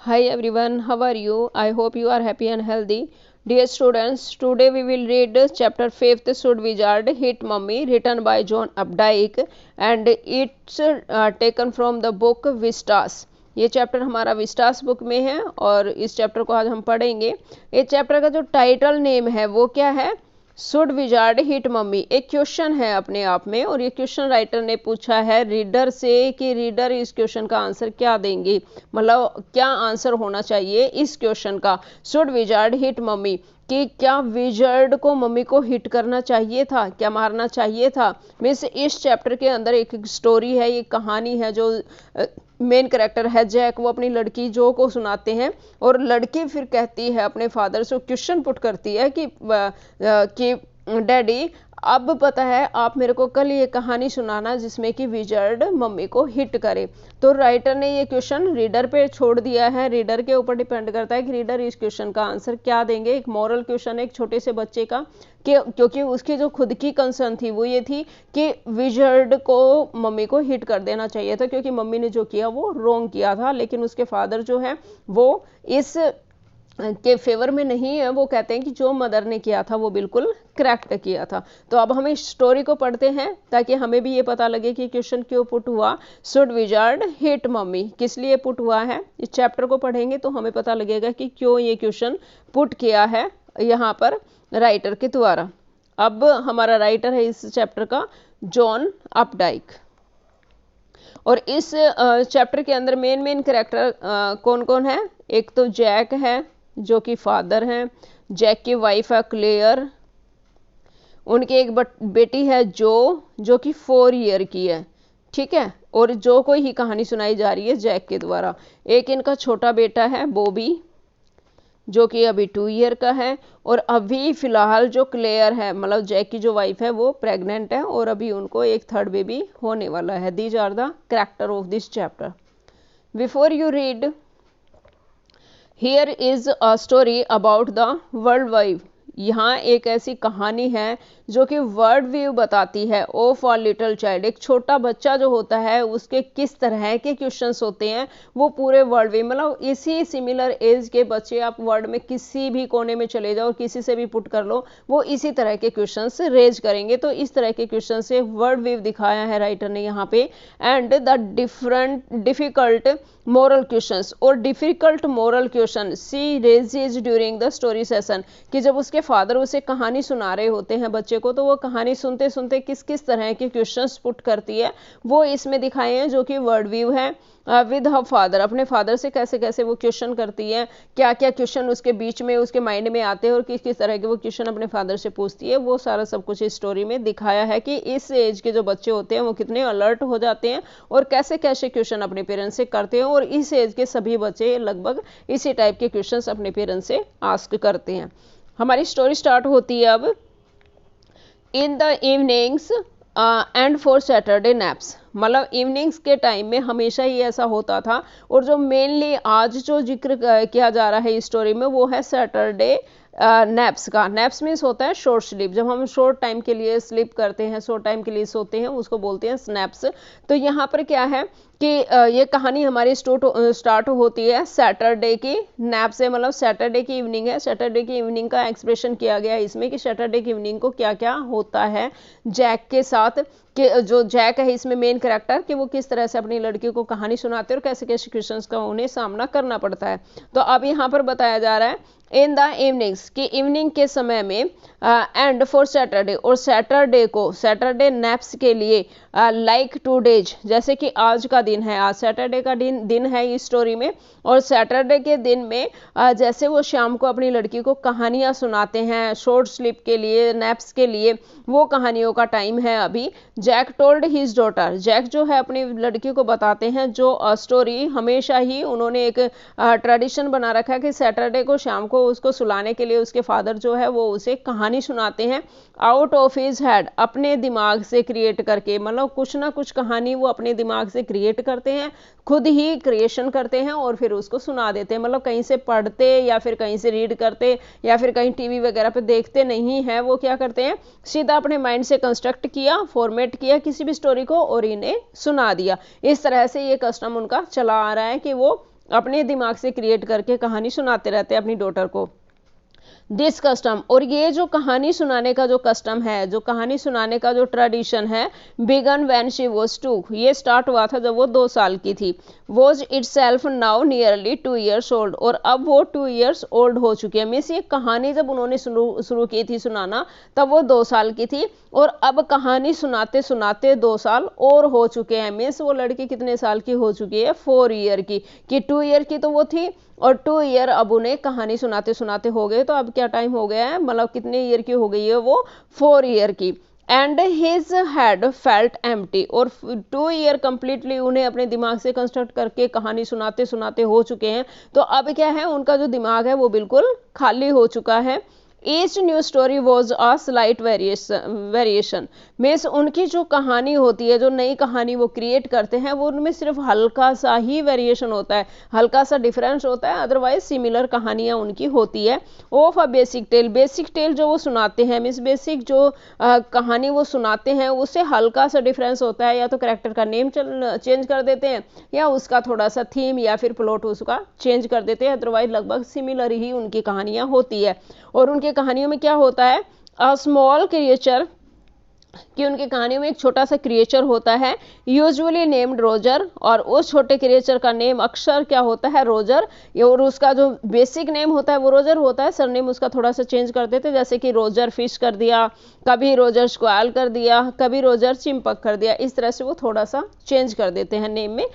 Hi everyone, how are you? I hope you are happy and healthy. Dear students, today we will read chapter 5th Should Wizard Hit Mummy, written by John Updike, and it's taken from the book Vistas. ये chapter हमारा Vistas book में है और इस chapter को आज हम पढ़ेंगे। इस चैप्टर का जो टाइटल नेम है वो क्या है? Should wizard hit mummy. एक क्वेश्चन है अपने आप में और ये क्वेश्चन राइटर ने पूछा है रीडर से कि रीडर इस क्वेश्चन का आंसर क्या देंगे, मतलब क्या आंसर होना चाहिए इस क्वेश्चन का। शुड विजार्ड हिट मम्मी, कि क्या विजर्ड को मम्मी को हिट करना चाहिए था, क्या मारना चाहिए था। मीन्स इस चैप्टर के अंदर एक स्टोरी है, एक कहानी है जो मेन कैरेक्टर है जैक, वो अपनी लड़की जो को सुनाते हैं और लड़की फिर कहती है अपने फादर से, क्वेश्चन पुट करती है कि डैडी अब पता है आप मेरे को कल ये कहानी सुनाना जिसमें कि विजर्ड मम्मी को हिट करे। तो राइटर ने ये क्वेश्चन रीडर पे छोड़ दिया है, रीडर के ऊपर डिपेंड करता है कि रीडर इस क्वेश्चन का आंसर क्या देंगे। एक मॉरल क्वेश्चन है एक छोटे से बच्चे का, क्योंकि उसकी जो खुद की कंसर्न थी वो ये थी कि विजर्ड को मम्मी को हिट कर देना चाहिए था क्योंकि मम्मी ने जो किया वो रॉन्ग किया था, लेकिन उसके फादर जो है वो इस के फेवर में नहीं है। वो कहते हैं कि जो मदर ने किया था वो बिल्कुल करेक्ट किया था। तो अब हम इस स्टोरी को पढ़ते हैं ताकि हमें भी ये पता लगे कि क्वेश्चन क्यों पुट हुआ। शुड विजार्ड हिट मम्मी किस लिए पुट हुआ है। इस चैप्टर को पढ़ेंगे तो हमें पता लगेगा कि क्यों ये क्वेश्चन पुट किया है यहाँ पर राइटर के द्वारा। अब हमारा राइटर है इस चैप्टर का जॉन अपडाइक और इस चैप्टर के अंदर मेन कैरेक्टर कौन कौन है। एक तो जैक है जो कि फादर हैं, जैक की वाइफ है क्लेयर, उनकी एक बेटी है जो कि 4 ईयर की है, ठीक है, और जो को ही कहानी सुनाई जा रही है जैक के द्वारा। एक इनका छोटा बेटा है बॉबी जो कि अभी 2 ईयर का है और अभी फिलहाल जो क्लेयर है मतलब जैक की जो वाइफ है वो प्रेग्नेंट है और अभी उनको एक 3rd बेबी होने वाला है। These are the character of this chapter. Before you read, here is a story about the world wide. यहाँ एक ऐसी कहानी है जो कि वर्ल्ड व्यू बताती है ऑफ अ लिटिल चाइल्ड। एक छोटा बच्चा जो होता है उसके किस तरह के क्वेश्चंस होते हैं वो पूरे वर्ल्ड व्यू, मतलब इसी सिमिलर एज के बच्चे आप वर्ल्ड में किसी भी कोने में चले जाओ किसी से भी पुट कर लो वो इसी तरह के क्वेश्चंस रेज करेंगे। तो इस तरह के क्वेश्चन से वर्ल्ड व्यू दिखाया है राइटर ने यहाँ पे। And the difficult moral questions और difficult moral question she raises during the story session, कि जब उसके फादर उसे कहानी सुना रहे होते हैं बच्चे को तो वो कहानी सुनते सुनते किस किस तरह के क्वेश्चंस पुट करती है वो इसमें दिखाए हैं, जो कि वर्ड व्यू है। विद हर फादर, अपने फादर से कैसे कैसे वो क्वेश्चन करती है, क्या क्या क्वेश्चन उसके बीच में उसके माइंड में आते हैं और किस किस तरह के वो क्वेश्चन अपने फादर से पूछती है, वो सारा सब कुछ इस स्टोरी में दिखाया है कि इस एज के जो बच्चे होते हैं वो कितने अलर्ट हो जाते हैं और कैसे कैसे क्वेश्चन अपने पेरेंट्स से करते हैं। और इस एज के सभी बच्चे लगभग इसी टाइप के क्वेश्चन अपने पेरेंट्स से आस्क करते हैं। हमारी स्टोरी स्टार्ट होती है अब। In the evenings and for Saturday naps, मतलब इवनिंग्स के टाइम में हमेशा ही ऐसा होता था। और जो मेनली आज जो जिक्र किया जा रहा है इस स्टोरी में वो है सैटरडे नैप्स का। नैप्स मीन्स होता है शॉर्ट स्लीप, जब हम शॉर्ट टाइम के लिए स्लीप करते हैं, शॉर्ट टाइम के लिए सोते हैं, उसको बोलते हैं स्नैप्स। तो यहाँ पर क्या है कि ये कहानी हमारी स्टार्ट होती है सैटरडे की नैप से, मतलब सैटरडे की इवनिंग है। सैटरडे की इवनिंग का एक्सप्रेशन किया गया है इसमें कि सैटरडे की इवनिंग को क्या क्या होता है जैक के साथ, कि जो जैक है इसमें मेन कैरेक्टर कि वो किस तरह से अपनी लड़की को कहानी सुनाते हैं और कैसे कैसे क्वेश्चंस का उन्हें सामना करना पड़ता है। तो अब यहाँ पर बताया जा रहा है इन द इवनिंग्स कि इवनिंग के समय में एंड फॉर सैटरडे, और सैटरडे को सैटरडे नैप्स के लिए लाइक 2 डेज, जैसे कि आज का दिन है, आज सैटरडे का दिन है इस स्टोरी में। और सैटरडे के दिन में जैसे वो शाम को अपनी लड़की को कहानियां सुनाते हैं शॉर्ट स्लीप के लिए नैप्स के लिए, वो कहानियों का टाइम है अभी। Jack told his daughter, Jack जो है अपनी लड़की को बताते हैं जो स्टोरी हमेशा ही उन्होंने एक ट्रेडिशन बना रखा है कि सैटरडे को शाम को उसको सुलाने के लिए उसके फादर जो है वो उसे कहानी सुनाते हैं आउट ऑफ हिज हेड, अपने दिमाग से क्रिएट करके, मतलब कुछ ना कुछ कहानी वो अपने दिमाग से क्रिएट करते हैं, खुद ही क्रिएशन करते हैं और फिर उसको सुना देते हैं। मतलब कहीं से पढ़ते या फिर कहीं से रीड करते या फिर कहीं टीवी वगैरह पे देखते नहीं है, वो क्या करते हैं सीधा अपने माइंड से कंस्ट्रक्ट किया, फॉर्मेट किया किसी भी स्टोरी को और इन्हें सुना दिया। इस तरह से ये कस्टम उनका चला आ रहा है कि वो अपने दिमाग से क्रिएट करके कहानी सुनाते रहते हैं अपनी डॉटर को। दिस कस्टम, और ये जो कहानी सुनाने का जो कस्टम है, जो कहानी सुनाने का जो ट्रेडिशन है, बिगन व्हेन शी वाज 2, ये स्टार्ट हुआ था जब वो 2 साल की थी। Was itself now nearly 2 years old, और अब वो 2 years ओल्ड हो चुकी है। मीन्स ये कहानी जब उन्होंने शुरू की थी सुनाना तब वो 2 साल की थी, और अब कहानी सुनाते सुनाते 2 साल और हो चुके हैं। मीन्स वो लड़की कितने साल की हो चुकी है, 4 year की, कि 2 year की तो वो थी और 2 year अब उन्हें कहानी सुनाते सुनाते हो गए। तो अब क्या टाइम हो गया है, मतलब कितने ईयर की हो गई है वो, 4 year की। And his had felt empty, और 2 year कंप्लीटली उन्हें अपने दिमाग से कंस्ट्रक्ट करके कहानी सुनाते सुनाते हो चुके हैं। तो अब क्या है, उनका जो दिमाग है वो बिल्कुल खाली हो चुका है। Each new story was a slight variation, means उनकी जो कहानी होती है, जो नई कहानी वो क्रिएट करते हैं, वो उनमें सिर्फ हल्का सा ही वेरिएशन होता है, हल्का सा डिफरेंस होता है, अदरवाइज सिमिलर कहानियां उनकी होती है। Of a basic tale, basic tale जो वो सुनाते हैं, मीन्स बेसिक जो कहानी वो सुनाते हैं उससे हल्का सा डिफरेंस होता है, या तो करेक्टर का नेम चेंज कर देते हैं, या उसका थोड़ा सा थीम या फिर प्लॉट उसका चेंज कर देते हैं, अदरवाइज लगभग सिमिलर ही उनकी कहानियां होती है। और उनकी कहानियों में क्या होता है, अ स्मॉल क्रिएचर, कि उनकी कहानियों में एक छोटा सा क्रिएचर होता है, यूजुअली नेम्ड रोजर, और उस छोटे क्रिएचर का नेम अक्सर क्या होता है, रोजर, और उसका जो बेसिक नेम होता है वो रोजर होता है, सरनेम उसका थोड़ा सा चेंज कर देते, जैसे कि रोजर फिश कर दिया, कभी रोजर स्क्वाल कर दिया, कभी रोजर चिंपक कर दिया, इस तरह से वो थोड़ा सा चेंज कर देते हैं नेम में।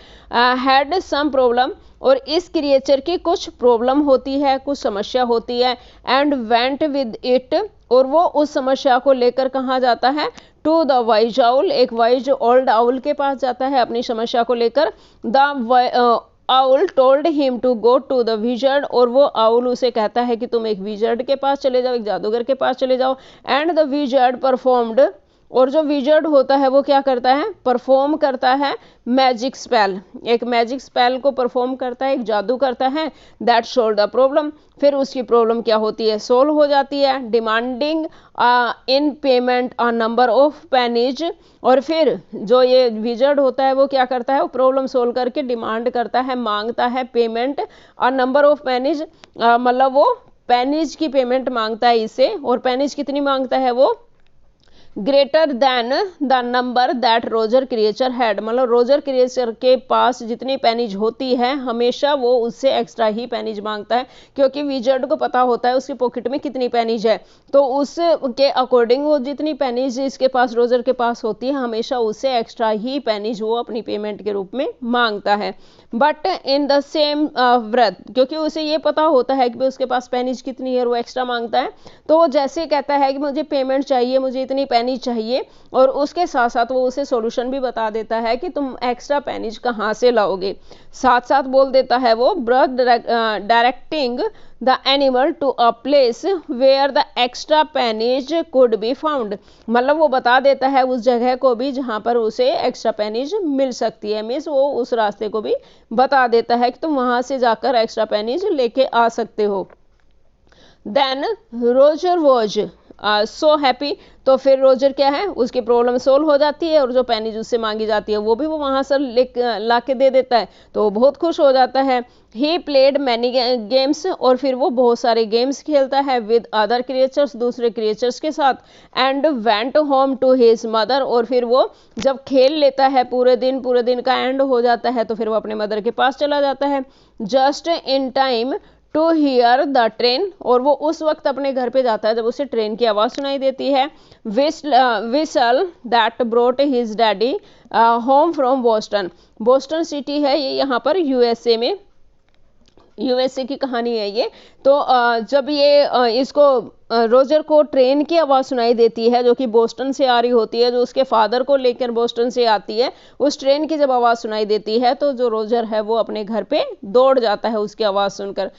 हैड सम प्रॉब्लम, और इस क्रिएचर की कुछ प्रॉब्लम होती है, कुछ समस्या होती है। एंड वेंट विद इट, और वो उस समस्या को लेकर कहाँ जाता है, टू द वाइज आउल, एक वाइज ओल्ड आउल के पास जाता है अपनी समस्या को लेकर। The owl told him to go to the wizard, और वो आउल उसे कहता है कि तुम एक विजर्ड के पास चले जाओ, एक जादूगर के पास चले जाओ। एंड द विजर्ड परफॉर्म्ड, और जो विजर्ड होता है वो क्या करता है, परफॉर्म करता है मैजिक स्पेल, एक मैजिक स्पेल को परफॉर्म करता है, एक जादू करता है। दैट सोल्व द प्रॉब्लम, फिर उसकी प्रॉब्लम क्या होती है, सोल्व हो जाती है। Demanding in payment a number of pennies, और फिर जो ये विजर्ड होता है वो क्या करता है, वो प्रॉब्लम सोल्व करके डिमांड करता है, मांगता है payment, a number of pennies, मतलब वो पेनीज की पेमेंट मांगता है इससे। और पेनीज कितनी मांगता है वो, greater than the number that Roger creature had, मतलब रोजर क्रिएचर के पास जितनी पेनीज होती है हमेशा वो उससे एक्स्ट्रा ही पेनीज मांगता है, क्योंकि विजर्ड को पता होता है उसकी पॉकेट में कितनी पेनीज है, तो उसके अकॉर्डिंग वो जितनी पेनीज इसके पास रोजर के पास होती है हमेशा उससे एक्स्ट्रा ही पेनीज वो अपनी पेमेंट के रूप में मांगता है। बट इन द सेम व्रत, क्योंकि उसे ये पता होता है कि उसके पास पेनीज कितनी है, वो एक्स्ट्रा मांगता है, तो वो जैसे कहता है कि मुझे पेमेंट चाहिए, मुझे इतनी पेनीज चाहिए, और उसके साथ साथ वो उसे सॉल्यूशन भी बता देता है कि तुम एक्स्ट्रा पेनीज कहाँ से लाओगे। साथ साथ बोल देता है वो, ब्रथ directing the animal to a place where the extra pennies could be found, मतलब वो बता देता है उस जगह को भी जहाँ पर उसे एक्स्ट्रा पेनीज मिल सकती है, मीन्स वो उस रास्ते को भी बता देता है कि तुम वहां से जाकर एक्स्ट्रा पेनीज लेके आ सकते हो। Then Roger was so happy, तो फिर रोजर क्या है, उसकी प्रॉब्लम सोल्व हो जाती है, और जो पेनीज उससे मांगी जाती है वो भी वो वहां से ला के दे देता है, तो वो बहुत खुश हो जाता है। ही प्लेड मैनी गेम्स, और फिर वो बहुत सारे गेम्स खेलता है विद अदर क्रिएचर्स, दूसरे क्रिएचर्स के साथ। And went home to his mother, और फिर वो जब खेल लेता है पूरे दिन का एंड हो जाता है तो फिर वो अपने मदर के पास चला जाता है। Just in time to hear the train, और वो उस वक्त अपने घर पे जाता है जब उसे ट्रेन की आवाज़ सुनाई देती है। Whistle that brought his daddy home from Boston, Boston city है ये यहाँ पर यूएसए में, यूएसए की कहानी है ये। तो जब ये इसको रोजर को ट्रेन की आवाज़ सुनाई देती है जो कि बोस्टन से आ रही होती है, जो उसके फादर को लेकर बोस्टन से आती है, उस ट्रेन की जब आवाज़ सुनाई देती है तो जो रोजर है वो अपने घर पे दौड़ जाता है उसकी आवाज़ सुनकर।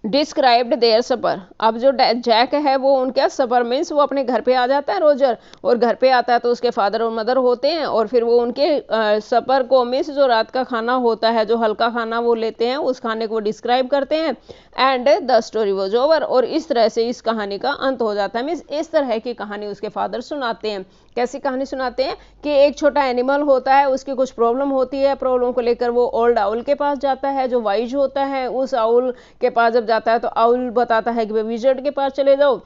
डिस्क्राइब्ड देयर सपर। अब जो जैक है वो उनका सपर मीन्स वो अपने घर पे आ जाता है रोजर, और घर पे आता है तो उसके फादर और मदर होते हैं, और फिर वो उनके सपर को मीन्स जो रात का खाना होता है, जो हल्का खाना वो लेते हैं, उस खाने को डिस्क्राइब करते हैं। And the story was over, और इस तरह से इस कहानी का अंत हो जाता है। मीन्स इस तरह की कहानी उसके फादर सुनाते हैं। कैसी कहानी सुनाते हैं कि एक छोटा एनिमल होता है, उसकी कुछ प्रॉब्लम होती है, प्रॉब्लम को लेकर वो ओल्ड आउल के पास जाता है जो वाइज होता है। उस आउल के पास जब जाता है तो आउल बताता है कि विजर्ड के पास चले जाओ।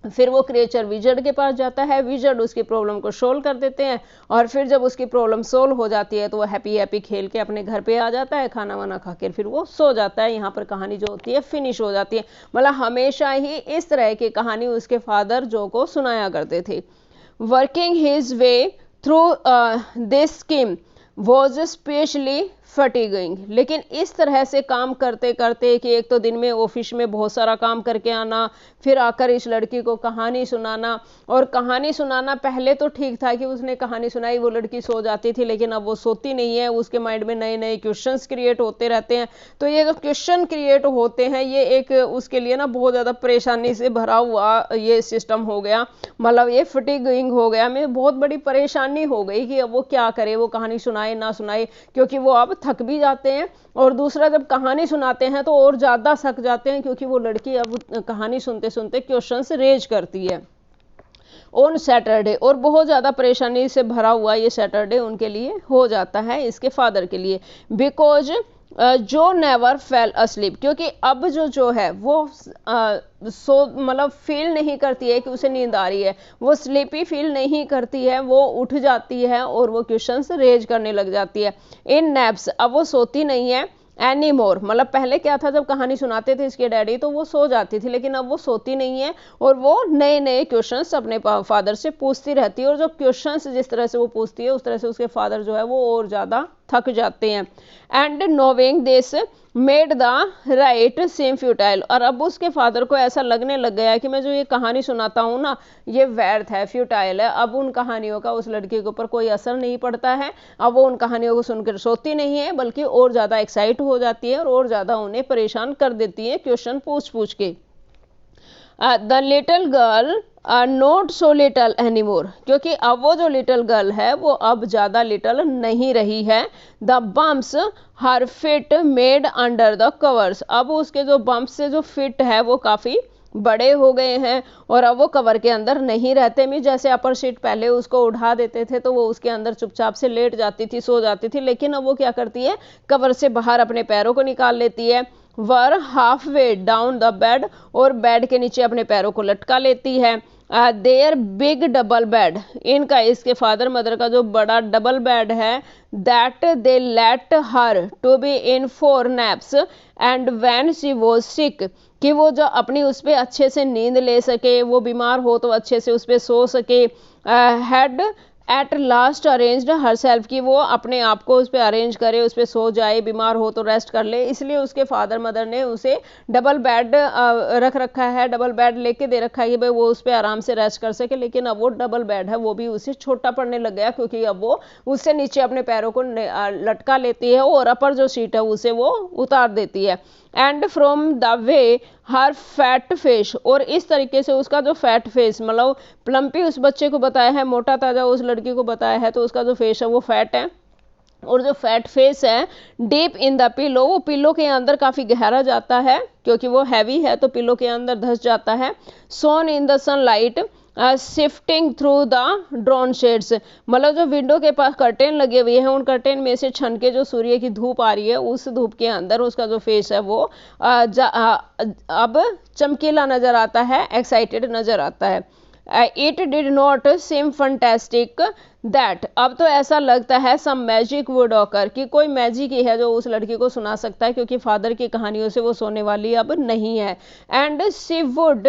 फिर वो क्रिएचर विजर्ड के पास जाता है, विजर्ड उसकी प्रॉब्लम को सोल्व कर देते हैं, और फिर जब उसकी प्रॉब्लम सोल्व हो जाती है तो वो हैप्पी हैप्पी खेल के अपने घर पे आ जाता है, खाना वाना खा के फिर वो सो जाता है। यहाँ पर कहानी जो होती है फिनिश हो जाती है। मतलब हमेशा ही इस तरह की कहानी उसके फादर जो को सुनाया करते थे। Working his way through this scheme was specially fatiguing. लेकिन इस तरह से काम करते करते कि एक तो दिन में ऑफिस में बहुत सारा काम करके आना, फिर आकर इस लड़की को कहानी सुनाना, और कहानी सुनाना पहले तो ठीक था कि उसने कहानी सुनाई, वो लड़की सो जाती थी, लेकिन अब वो सोती नहीं है, उसके माइंड में नए नए क्वेश्चंस क्रिएट होते रहते हैं। तो ये जो क्वेश्चन क्रिएट होते हैं ये एक उसके लिए ना बहुत ज़्यादा परेशानी से भरा हुआ ये सिस्टम हो गया। मतलब ये फटीगिंग हो गया, में बहुत बड़ी परेशानी हो गई कि अब वो क्या करे, वो कहानी सुनाए ना सुनाए, क्योंकि वो अब थक भी जाते हैं, और दूसरा जब कहानी सुनाते हैं तो और ज़्यादा थक जाते हैं, क्योंकि वो लड़की अब कहानी सुनते सुनते क्वेश्चंस रेज करती है ऑन सैटरडे, और बहुत ज़्यादा परेशानी से भरा हुआ ये सैटरडे उनके लिए हो जाता है, इसके फादर के लिए। बिकॉज जो नेवर फेल अस्लीप, क्योंकि अब जो है वो सो मतलब फील नहीं करती है कि उसे नींद आ रही है, वो स्लीपी फील नहीं करती है, वो उठ जाती है और वो क्वेश्चंस रेज करने लग जाती है। इन नैप्स, अब वो सोती नहीं है एनी मोर। मतलब पहले क्या था, जब कहानी सुनाते थे इसके डैडी तो वो सो जाती थी, लेकिन अब वो सोती नहीं है, और वो नए नए क्वेश्चंस अपने फादर से पूछती रहती है, और जो क्वेश्चंस जिस तरह से वो पूछती है उस तरह से उसके फादर जो है वो और ज़्यादा थक जाते हैं। And नोविंग this made the right same futile, और अब उसके फादर को ऐसा लगने लग गया कि मैं जो ये कहानी सुनाता हूँ ना ये व्यर्थ है, फ्यूटाइल है। अब उन कहानियों का उस लड़की के ऊपर कोई असर नहीं पड़ता है, अब वो उन कहानियों को सुनकर सोती नहीं है, बल्कि और ज़्यादा एक्साइट हो जाती है और ज़्यादा उन्हें परेशान कर देती है क्वेश्चन पूछ पूछ के। The little girl not so little any more, क्योंकि अब वो जो लिटिल गर्ल है वो अब ज़्यादा लिटल नहीं रही है। The bumps her fit made under the covers, अब उसके जो बम्प्स से जो फिट है वो काफ़ी बड़े हो गए हैं, और अब वो कवर के अंदर नहीं रहते। मैं जैसे अपर शीट पहले उसको उठा देते थे तो वो उसके अंदर चुपचाप से लेट जाती थी, सो जाती थी, लेकिन अब वो क्या करती है, कवर से बाहर अपने पैरों को निकाल लेती है। Were half way down the bed, और बेड के नीचे अपने पैरों को लटका लेती है। देयर बिग डबल बेड, इनका इसके फादर मदर का जो बड़ा डबल बेड है, that they let her to be in 4 naps and when she was sick, कि वो जो अपनी उस पर अच्छे से नींद ले सके, वो बीमार हो तो अच्छे से उस पर सो सके। Had at last arranged her self, की वो अपने आप को उस पर अरेंज करे, उस पर सो जाए, बीमार हो तो रेस्ट कर ले, इसलिए उसके फादर मदर ने उसे डबल बेड रख रखा है, डबल बेड लेके दे रखा है कि भाई वो उस पर आराम से रेस्ट कर सके। लेकिन अब वो डबल बेड है वो भी उसे छोटा पड़ने लग गया, क्योंकि अब वो उससे नीचे अपने पैरों को लटका लेती है और अपर जो सीट है उसे वो उतार देती है। And from the way her fat face, और इस तरीके से उसका जो फैट फेस, मतलब प्लम्पी उस बच्चे को बताया है, मोटा ताजा उस लड़की को बताया है, तो उसका जो फेस है वो फैट है, और जो फैट फेस है डीप इन द पिलो, वो पिलो के अंदर काफ़ी गहरा जाता है, क्योंकि वो हैवी है तो पिलो के अंदर धंस जाता है। Shone in the sunlight shifting through the drawn shades, मतलब जो विंडो के पास कर्टेन लगे हुए हैं उन कर्टेन में से छन के जो सूर्य की धूप आ रही है, उस धूप के अंदर उसका जो फेस है वो अब चमकीला नज़र आता है, एक्साइटेड नज़र आता है। It did not seem fantastic that, अब तो ऐसा लगता है सम मैजिक वुड ऑकर, कि कोई मैजिक ही है जो उस लड़की को सुना सकता है, क्योंकि फादर की कहानियों से वो सोने वाली अब नहीं है। And she would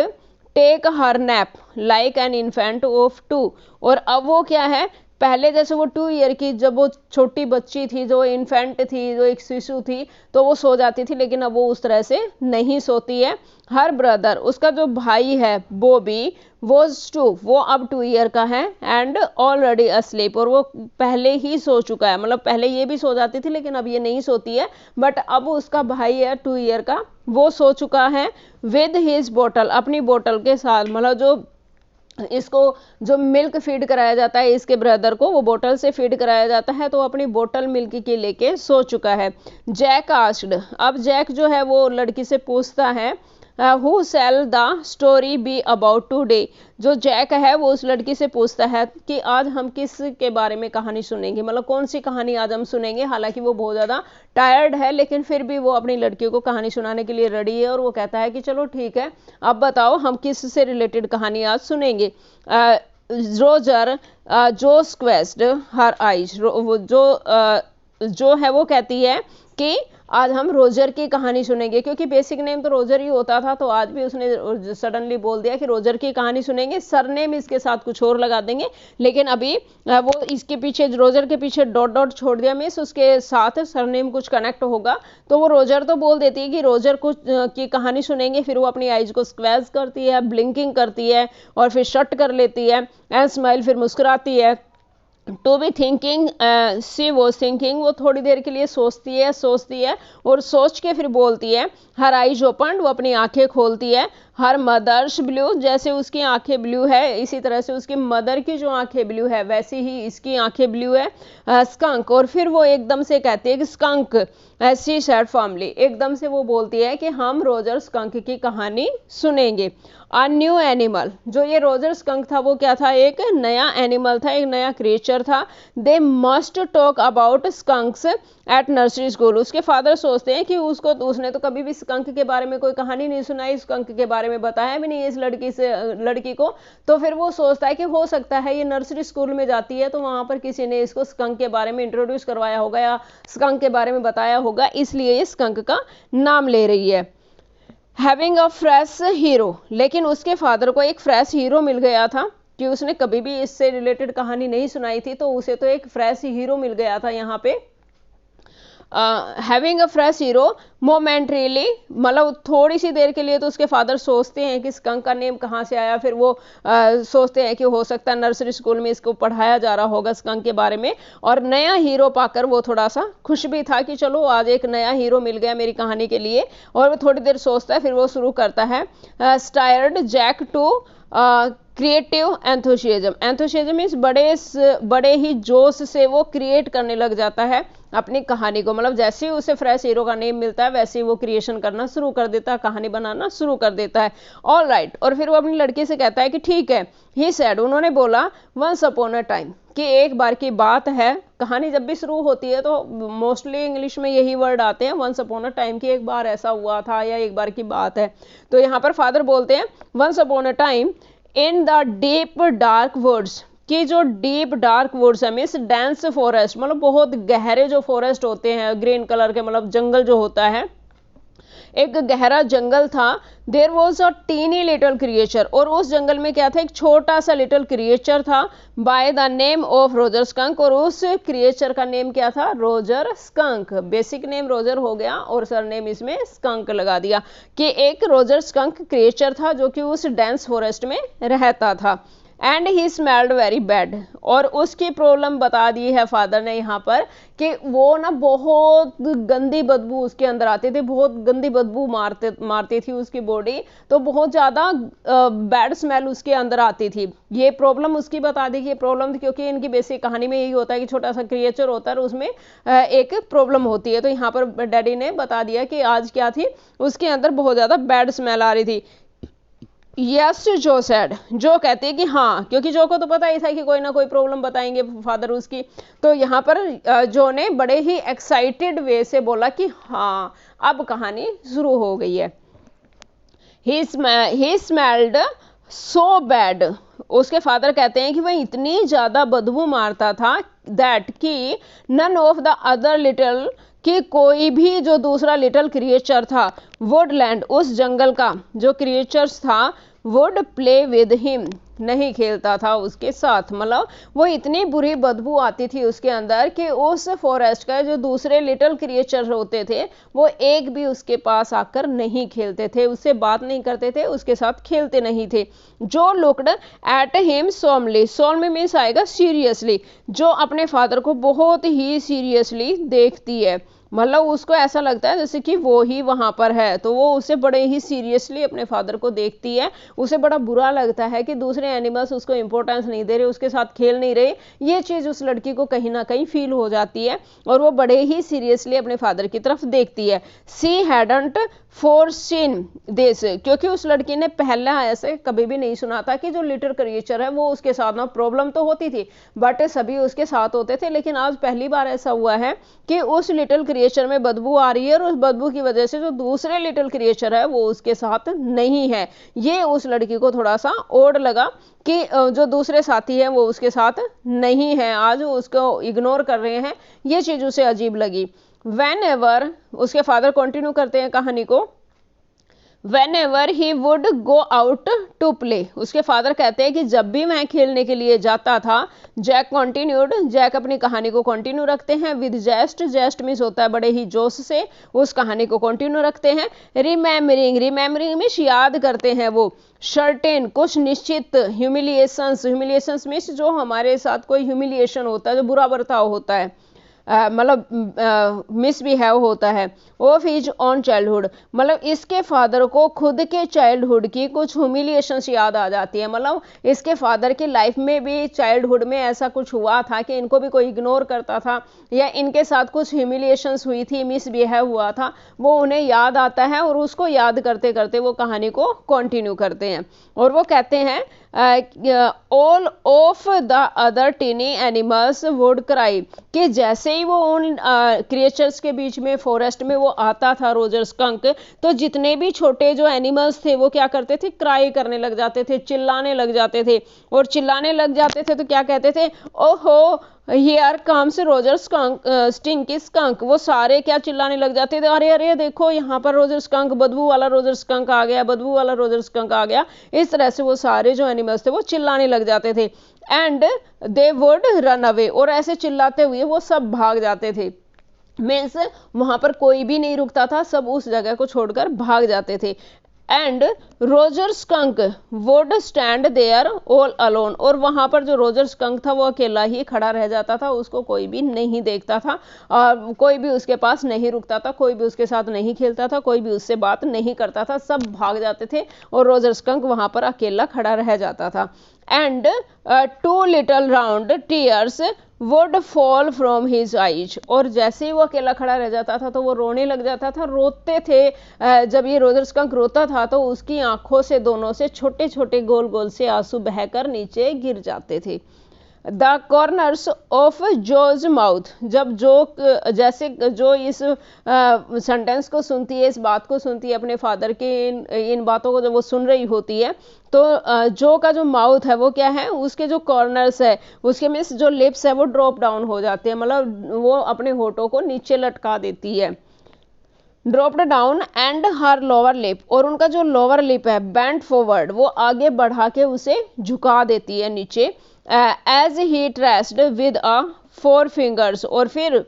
take her nap like an infant of 2, और अब वो क्या है, पहले जैसे वो 2 ईयर की, जब वो छोटी बच्ची थी, जो इन्फेंट थी, जो एक शिशु थी, तो वो सो जाती थी, लेकिन अब वो उस तरह से नहीं सोती है। हर ब्रदर, उसका जो भाई है बॉबी, वॉज 2, वो अब 2 ईयर का है, एंड ऑलरेडी अस्लीप, और वो पहले ही सो चुका है। मतलब पहले ये भी सो जाती थी, लेकिन अब ये नहीं सोती है, बट अब उसका भाई है 2 ईयर का, वो सो चुका है। विद हिज बोतल, अपनी बोतल के साथ, मतलब जो इसको जो मिल्क फीड कराया जाता है इसके ब्रदर को, वो बोतल से फीड कराया जाता है, तो अपनी बोतल मिल्क की लेके सो चुका है। जैक आस्क्ड, अब जैक जो है वो लड़की से पूछता है, who shall the story be about today, जो जैक है वो उस लड़की से पूछता है कि आज हम किस के बारे में कहानी सुनेंगे, मतलब कौन सी कहानी आज हम सुनेंगे। हालांकि वो बहुत ज़्यादा टायर्ड है, लेकिन फिर भी वो अपनी लड़की को कहानी सुनाने के लिए रेडी है, और वो कहता है कि चलो ठीक है, अब बताओ हम किस से रिलेटेड कहानी आज सुनेंगे। रोजर जो स्क्वेस्ड हर आइज, जो है वो कहती है कि आज हम रोजर की कहानी सुनेंगे, क्योंकि बेसिक नेम तो रोजर ही होता था, तो आज भी उसने सडनली बोल दिया कि रोजर की कहानी सुनेंगे। सरनेम इसके साथ कुछ और लगा देंगे, लेकिन अभी वो इसके पीछे, रोजर के पीछे डॉट डॉट छोड़ दिया, मीन्स उसके साथ सरनेम कुछ कनेक्ट होगा, तो वो रोजर तो बोल देती है कि रोजर कुछ की कहानी सुनेंगे। फिर वो अपनी आइज को स्क्वैज करती है, ब्लिंकिंग करती है, और फिर शट कर लेती है, एंड स्माइल, फिर मुस्कुराती है। To be thinking, she was thinking, वो थोड़ी देर के लिए सोचती है, और सोच के फिर बोलती है। हर आइज ओपन, वो अपनी आंखें खोलती है। हर मदर्स ब्लू, जैसे उसकी आंखें ब्लू है, इसी तरह से उसकी मदर की जो आंखें ब्लू है, वैसी ही इसकी आंखें ब्लू है। स्कंक, और फिर वो एकदम से कहती है कि स्कंक, शी सेड फॉर्मली, एकदम से वो बोलती है कि हम रोजर स्कंक की कहानी सुनेंगे। अ न्यू एनिमल, जो ये रोजर स्कंक था वो क्या था, एक नया एनिमल था, एक नया क्रिएचर था। They must talk about skunks at nursery school, उसके फादर सोचते हैं कि उसने तो कभी भी स्कंक के बारे में कोई कहानी नहीं सुनाई, स्कंक के बारे में बताया भी नहीं इस लड़की को, तो फिर वो सोचता है कि हो सकता है ये नर्सरी स्कूल में जाती है, तो वहां पर किसी ने इसको स्कंक के बारे में इंट्रोड्यूस करवाया होगा, या स्कंक के बारे में बताया होगा, इसलिए ये स्कंक का नाम ले रही है। हैविंग अ फ्रेश हीरो, लेकिन उसके फादर को एक फ्रेश हीरो मिल गया था, कि उसने कभी भी इससे रिलेटेड कहानी नहीं सुनाई थी, तो उसे तो एक फ्रेश हीरो मिल गया था यहाँ पे। Having a fresh hero momentarily, मतलब थोड़ी सी देर के लिए तो उसके फादर सोचते हैं कि स्कंक का नेम कहाँ से आया, फिर वो सोचते हैं कि हो सकता है नर्सरी स्कूल में इसको पढ़ाया जा रहा होगा स्कंक के बारे में, और नया हीरो पाकर वो थोड़ा सा खुश भी था कि चलो आज एक नया हीरो मिल गया मेरी कहानी के लिए, और वो थोड़ी देर सोचता है, फिर वो शुरू करता है। Stirred Jack to creative enthusiasm इस बड़े ही जोश से वो क्रिएट करने लग जाता है अपनी कहानी को, मतलब जैसे ही उसे फ्रेश हीरो का नेम मिलता है वैसे ही वो क्रिएशन करना शुरू कर देता है, कहानी बनाना शुरू कर देता है। ऑल राइट, और फिर वो अपनी लड़की से कहता है कि ठीक है। ही सेड, उन्होंने बोला, वंस अपॉन अ टाइम, कि एक बार की बात है। कहानी जब भी शुरू होती है तो मोस्टली इंग्लिश में यही वर्ड आते हैं, वंस अपॉन अ टाइम, कि एक बार ऐसा हुआ था या एक बार की बात है। तो यहाँ पर फादर बोलते हैं once upon a time in the deep dark woods, कि जो डीप डार्क वुड्स है मीन्स डेंस फॉरेस्ट, मतलब बहुत गहरे जो फॉरेस्ट होते हैं ग्रीन कलर के, मतलब जंगल जो होता है, एक गहरा जंगल था। There was a tiny little creature, और उस जंगल में क्या था, एक छोटा सा लिटिल क्रिएचर था, by the name of Roger Skunk, और उस क्रिएचर का नेम क्या था, Roger Skunk. Basic name Roger हो गया और सरनेम इसमें स्कंक लगा दिया, कि एक रोजर स्कंक क्रिएचर था जो कि उस डेंस फॉरेस्ट में रहता था। And he smelled very bad, और उसकी प्रॉब्लम बता दी है फादर ने यहाँ पर, कि वो ना बहुत गंदी बदबू उसके अंदर आती थी, बहुत गंदी बदबू मारती थी उसकी बॉडी, तो बहुत ज़्यादा बैड स्मेल उसके अंदर आती थी। ये प्रॉब्लम उसकी बता दी कि ये प्रॉब्लम थी, क्योंकि इनकी बेसिक कहानी में यही होता है कि छोटा सा क्रिएचर होता है और उसमें एक प्रॉब्लम होती है। तो यहाँ पर डैडी ने बता दिया कि आज क्या थी, उसके अंदर बहुत ज़्यादा बैड स्मेल आ रही थी। यस जो सैड, जो कहते हैं कि हाँ, क्योंकि जो को तो पता ही था कि कोई ना कोई प्रॉब्लम बताएंगे फादर उसकी, तो यहाँ पर जो ने बड़े ही एक्साइटेड वे से बोला कि हाँ अब कहानी शुरू हो गई है। ही स्मेल्ड सो बैड, उसके फादर कहते हैं कि वह इतनी ज़्यादा बदबू मारता था, दैट कि none of the other little, कि कोई भी जो दूसरा लिटिल क्रिएचर था, वुडलैंड उस जंगल का जो क्रिएचर्स था, वुड प्ले विद हिम, नहीं खेलता था उसके साथ। मतलब वो इतनी बुरी बदबू आती थी उसके अंदर कि उस फॉरेस्ट का जो दूसरे लिटिल क्रिएचर होते थे वो एक भी उसके पास आकर नहीं खेलते थे, उससे बात नहीं करते थे, उसके साथ खेलते नहीं थे। जो looked at him Somli, Somli means आएगा सीरियसली, जो अपने फादर को बहुत ही सीरियसली देखती है। मतलब उसको ऐसा लगता है जैसे कि वो ही वहां पर है, तो वो उसे बड़े ही सीरियसली अपने फादर को देखती है। उसे बड़ा बुरा लगता है कि दूसरे एनिमल्स उसको इंपॉर्टेंस नहीं दे रहे, उसके साथ खेल नहीं रहे। ये चीज उस लड़की को कहीं ना कहीं फील हो जाती है और वो बड़े ही सीरियसली अपने फादर की तरफ देखती है। सी हैडंट फोरसीन दिस, क्योंकि उस लड़की ने पहला ऐसे कभी भी नहीं सुना था कि जो लिटिल क्रिएचर है वो उसके साथ ना, प्रॉब्लम तो होती थी बट सभी उसके साथ होते थे, लेकिन आज पहली बार ऐसा हुआ है कि उस लिटिल क्रिएचर में बदबू आ रही है और उस बदबू की वजह से जो दूसरे लिटिल क्रिएचर है वो उसके साथ नहीं है। ये उस लड़की को थोड़ा सा ओड लगा कि जो दूसरे साथी हैं वो उसके साथ नहीं है, आज वो उसको इग्नोर कर रहे हैं। ये चीज उसे अजीब लगी। वेन एवर, उसके फादर कंटिन्यू करते हैं कहानी को, Whenever he would go out to play, उसके फादर कहते हैं कि जब भी मैं खेलने के लिए जाता था, जैक कंटिन्यूड, जैक अपनी कहानी को कंटिन्यू रखते हैं विद जेस्ट, जेस्ट मीन्स होता है बड़े ही जोश से उस कहानी को कंटिन्यू रखते हैं। रिमेम्बरिंग, रिमेम्बरिंग मीन्स याद करते हैं वो, सर्टेन कुछ निश्चित, ह्यूमिलिएशंस, ह्यूमिलिएशंस मीन्स जो हमारे साथ कोई ह्यूमिलिएशन होता है, जो बुरा बर्ताव होता है, मतलब मिसबिहेव होता है, ऑफ हिज ऑन चाइल्डहुड, मतलब इसके फादर को खुद के चाइल्डहुड की कुछ ह्यूमिलिएशंस याद आ जाती है। मतलब इसके फादर की लाइफ में भी चाइल्डहुड में ऐसा कुछ हुआ था कि इनको भी कोई इग्नोर करता था या इनके साथ कुछ ह्यूमिलिएशंस हुई थी, मिसबिहेव हुआ था, वो उन्हें याद आता है और उसको याद करते करते वो कहानी को कंटिन्यू करते हैं। और वो कहते हैं all of the other tiny animals would cry, कि जैसे ही वो उन क्रिएचर्स के बीच में फॉरेस्ट में वो आता था रोजर स्कंक, तो जितने भी छोटे जो एनिमल्स थे वो क्या करते थे, क्राई करने लग जाते थे, चिल्लाने लग जाते थे। और चिल्लाने लग जाते थे तो क्या कहते थे, ओहो here comes Roger skunk, stinky skunk, वो सारे क्या चिल्लाने लग जाते थे, अरे अरे देखो यहाँ पर रोजर स्कंक, बदबू वाला रोजर स्कंक आ गया, बदबू वाला रोजर स्कंक आ गया। इस तरह से वो सारे जो एनिमल्स थे वो चिल्लाने लग जाते थे। And they would run away, और ऐसे चिल्लाते हुए वो सब भाग जाते थे। मीन्स वहां पर कोई भी नहीं रुकता था, सब उस जगह को छोड़कर भाग जाते थे। And Roger Skunk would stand there all alone, और वहां पर जो रोजर स्कंक था वो अकेला ही खड़ा रह जाता था, उसको कोई भी नहीं देखता था और कोई भी उसके पास नहीं रुकता था, कोई भी उसके साथ नहीं खेलता था, कोई भी उससे बात नहीं करता था, सब भाग जाते थे और रोजर स्कंक वहां पर अकेला खड़ा रह जाता था। And 2 little round tears would fall from his eyes, और जैसे ही वो अकेला खड़ा रह जाता था तो वो रोने लग जाता था, रोते थे। जब ये रोजर स्कंक रोता था तो उसकी आंखों से दोनों से छोटे छोटे गोल गोल से आंसू बहकर नीचे गिर जाते थे। The corners of Jose mouth, जब जो जैसे जो इस सेंटेंस को सुनती है, इस बात को सुनती है अपने फादर के इन बातों को जब वो सुन रही होती है, तो जो का जो माउथ है वो क्या है, उसके जो कॉर्नर्स है उसके मीन्स जो लिप्स है वो ड्रॉप डाउन हो जाते हैं, मतलब वो अपने होठों को नीचे लटका देती है, dropped down. And her lower lip, और उनका जो लोअर लिप है बेंट फॉरवर्ड, वो आगे बढ़ा के उसे झुका देती है नीचे। As he traced with a 4 fingers, और फिर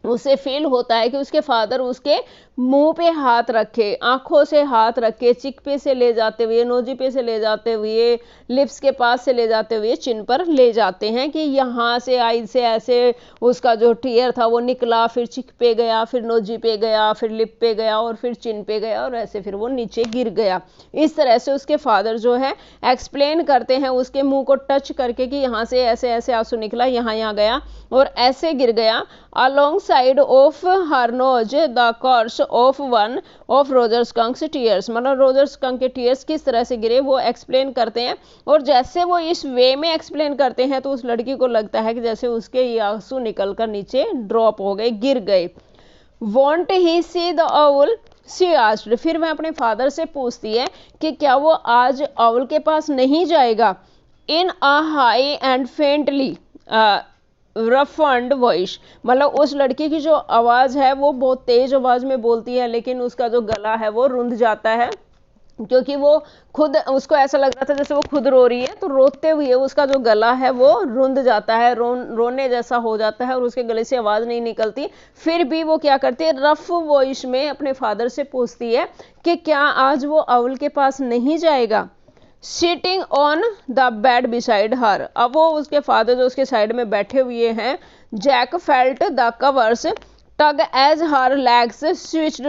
उसे फील होता है कि उसके फादर उसके मुंह पे हाथ रखे, आंखों से हाथ रखे, चिक पे से ले जाते हुए, नोजी पे से ले जाते हुए, लिप्स के पास से ले जाते हुए चिन पर ले जाते हैं कि यहाँ से आई से ऐसे उसका जो टीयर था वो निकला, फिर चिक पे गया, फिर नोजी पे गया, फिर लिप पे गया और फिर चिन पे गया और ऐसे फिर वो नीचे गिर गया। इस तरह से उसके फादर जो है एक्सप्लेन करते हैं उसके मुंह को टच करके कि यहाँ से ऐसे ऐसे आंसू निकला, यहाँ गया और ऐसे गिर गया। Alongside of her nose the course of one of Roger Skunk's tears, मतलब रोजर स्कंक के टीयर्स किस तरह से गिरे वो एक्सप्लेन करते हैं। और जैसे वो इस वे में एक्सप्लेन करते हैं तो उस लड़की को लगता है कि जैसे उसके ये आंसू निकलकर नीचे ड्रॉप हो गए, गिर गए। Want he see the owl, she asked, फिर वह अपने फादर से पूछती है कि क्या वो आज आउल के पास नहीं जाएगा। In a high and faintly roughened voice, मतलब उस लड़की की जो आवाज है वो बहुत तेज आवाज में बोलती है, लेकिन उसका जो गला है वो रुंध जाता है क्योंकि वो खुद, उसको ऐसा लग रहा था जैसे वो खुद रो रही है, तो रोते हुए उसका जो गला है वो रुंध जाता है, रोने जैसा हो जाता है और उसके गले से आवाज़ नहीं निकलती। फिर भी वो क्या करती है, रफ वॉइस में अपने फादर से पूछती है कि क्या आज वो आउल के पास नहीं जाएगा। Sitting on the bed beside her, अब वो उसके फादर जो उसके साइड में बैठे हुए हैं, Jack felt the covers tug as her legs switched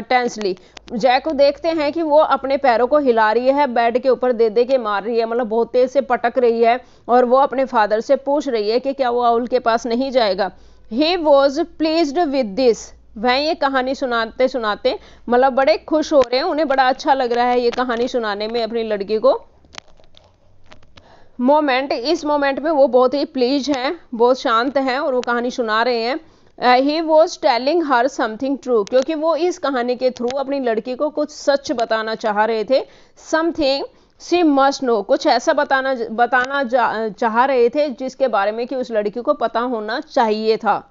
tensely, Jack को देखते हैं कि वो अपने पैरों को हिला रही है, बेड के ऊपर दे दे के मार रही है, मतलब बहुत तेज से पटक रही है, और वो अपने फादर से पूछ रही है कि क्या वो आउल के पास नहीं जाएगा। He was pleased with this, वह ये कहानी सुनाते सुनाते मतलब बड़े खुश हो रहे हैं, उन्हें बड़ा अच्छा लग रहा है ये कहानी सुनाने में अपनी लड़की को। मोमेंट, इस मोमेंट में वो बहुत ही प्लीज हैं, बहुत शांत हैं और वो कहानी सुना रहे हैं। He was telling her something true, क्योंकि वो इस कहानी के थ्रू अपनी लड़की को कुछ सच बताना चाह रहे थे। समथिंग शी मस्ट नो, कुछ ऐसा बताना चाह रहे थे जिसके बारे में कि उस लड़की को पता होना चाहिए था।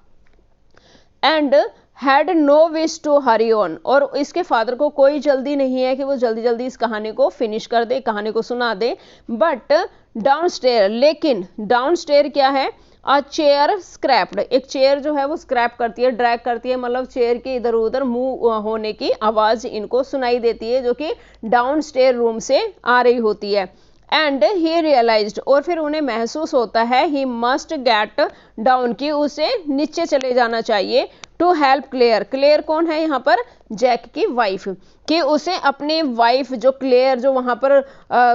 And had no wish to hurry on, और इसके फादर को कोई जल्दी नहीं है कि वो जल्दी जल्दी इस कहानी को फिनिश कर दे, कहानी को सुना दे। बट डाउनस्टेयर, लेकिन डाउनस्टेयर क्या है, अ चेयर स्क्रैप्ड, एक चेयर जो है वो स्क्रैप करती है, ड्रैग करती है, मतलब चेयर के इधर उधर मूव होने की आवाज इनको सुनाई देती है, जो कि डाउनस्टेयर रूम से आ रही होती है। एंड ही रियलाइज्ड, और फिर उन्हें महसूस होता है, ही मस्ट गेट डाउन, की उसे नीचे चले जाना चाहिए, टू हेल्प क्लेयर, क्लेयर कौन है यहाँ पर, जैक की वाइफ, कि उसे अपनी वाइफ जो क्लेयर जो वहां पर